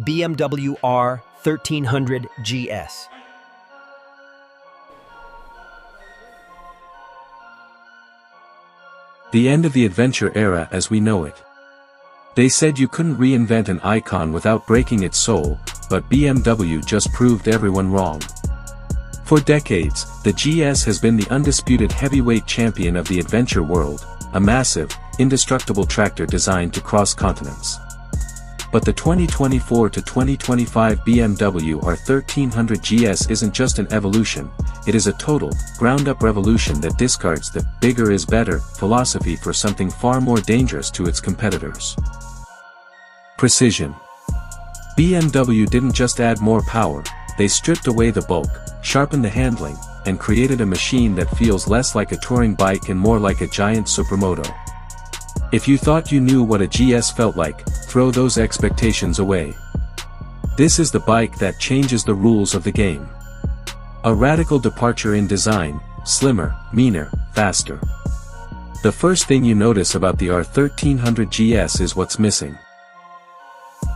BMW R 1300 GS. The end of the adventure era as we know it. They said you couldn't reinvent an icon without breaking its soul, but BMW just proved everyone wrong. For decades, the GS has been the undisputed heavyweight champion of the adventure world, a massive, indestructible tractor designed to cross continents. But the 2024 to 2025 BMW R 1300 GS isn't just an evolution, it is a total, ground-up revolution that discards the "bigger is better" philosophy for something far more dangerous to its competitors. Precision. BMW didn't just add more power, they stripped away the bulk, sharpened the handling, and created a machine that feels less like a touring bike and more like a giant supermoto. If you thought you knew what a GS felt like, throw those expectations away. This is the bike that changes the rules of the game. A radical departure in design, slimmer, meaner, faster. The first thing you notice about the R 1300 GS is what's missing.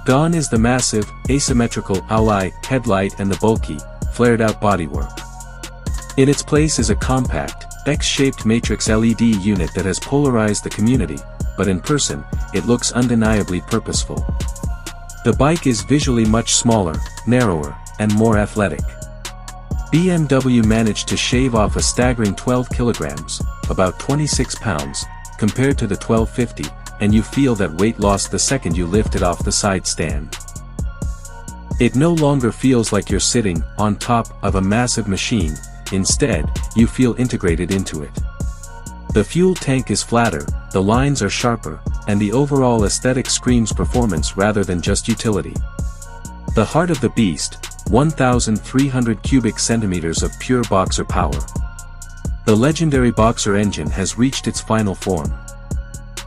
Gone is the massive, asymmetrical owl-eye headlight and the bulky, flared-out bodywork. In its place is a compact, X-shaped matrix LED unit that has polarized the community, but in person, it looks undeniably purposeful. The bike is visually much smaller, narrower, and more athletic. BMW managed to shave off a staggering 12 kilograms, about 26 pounds, compared to the 1250, and you feel that weight loss the second you lift it off the side stand. It no longer feels like you're sitting on top of a massive machine, instead, you feel integrated into it. The fuel tank is flatter, the lines are sharper, and the overall aesthetic screams performance rather than just utility. The heart of the beast, 1,300 cubic centimeters of pure boxer power. The legendary boxer engine has reached its final form.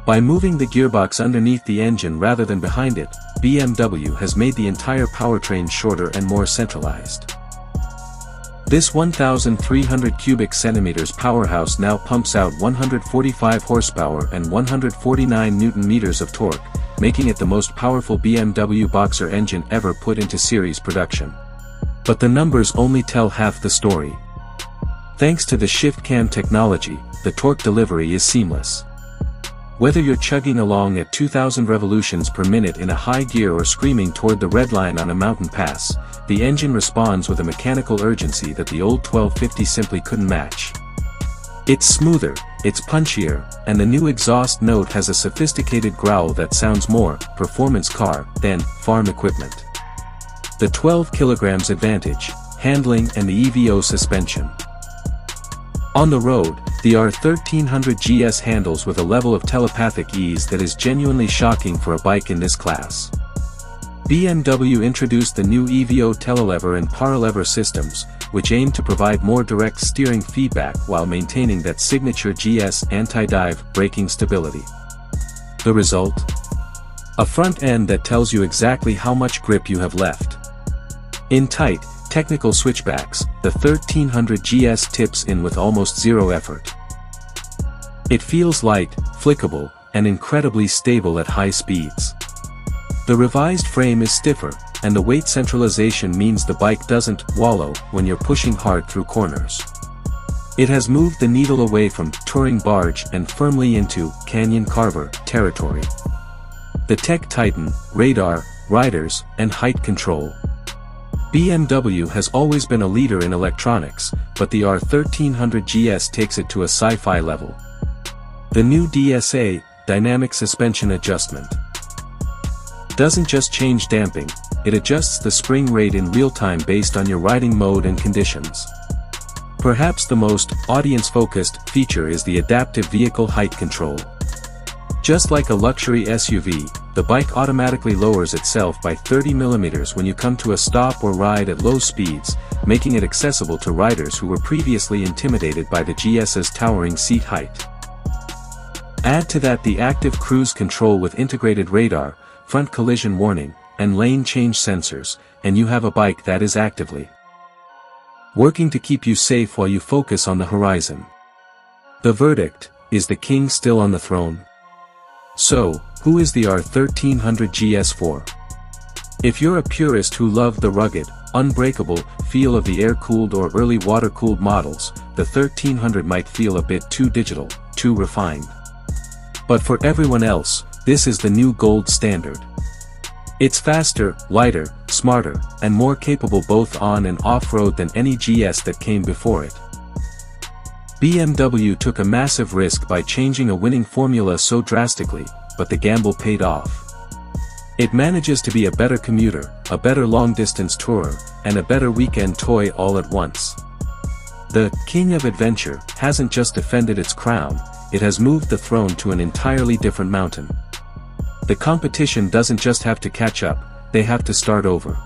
By moving the gearbox underneath the engine rather than behind it, BMW has made the entire powertrain shorter and more centralized. This 1,300 cubic centimeters powerhouse now pumps out 145 horsepower and 149 Newton-meters of torque, making it the most powerful BMW boxer engine ever put into series production. But the numbers only tell half the story. Thanks to the shift cam technology, the torque delivery is seamless. Whether you're chugging along at 2,000 revolutions per minute in a high gear or screaming toward the red line on a mountain pass, the engine responds with a mechanical urgency that the old 1250 simply couldn't match. It's smoother, it's punchier, and the new exhaust note has a sophisticated growl that sounds more performance car than farm equipment. The 12 kilograms advantage, handling and the EVO suspension. On the road, the R 1300 GS handles with a level of telepathic ease that is genuinely shocking for a bike in this class. BMW introduced the new EVO telelever and paralever systems, which aim to provide more direct steering feedback while maintaining that signature GS anti-dive braking stability. The result? A front end that tells you exactly how much grip you have left. In tight, technical switchbacks, the 1300 GS tips in with almost zero effort. It feels light, flickable, and incredibly stable at high speeds. The revised frame is stiffer, and the weight centralization means the bike doesn't wallow when you're pushing hard through corners. It has moved the needle away from touring barge and firmly into canyon carver territory. The tech titan, radar, riders, and height control. BMW has always been a leader in electronics, but the R 1300 GS takes it to a sci-fi level. The new DSA, Dynamic Suspension Adjustment, doesn't just change damping, it adjusts the spring rate in real time based on your riding mode and conditions. Perhaps the most audience-focused feature is the adaptive vehicle height control. Just like a luxury SUV, the bike automatically lowers itself by 30 mm when you come to a stop or ride at low speeds, making it accessible to riders who were previously intimidated by the GS's towering seat height. Add to that the active cruise control with integrated radar, front collision warning, and lane change sensors, and you have a bike that is actively working to keep you safe while you focus on the horizon. The verdict, is the king still on the throne? So, who is the R 1300 GS for? If you're a purist who loved the rugged, unbreakable feel of the air-cooled or early water-cooled models, the 1300 might feel a bit too digital, too refined. But for everyone else, this is the new gold standard. It's faster, lighter, smarter, and more capable both on and off-road than any GS that came before it. BMW took a massive risk by changing a winning formula so drastically, but the gamble paid off. It manages to be a better commuter, a better long-distance tourer, and a better weekend toy all at once. The King of Adventure hasn't just defended its crown, it has moved the throne to an entirely different mountain. The competition doesn't just have to catch up, they have to start over.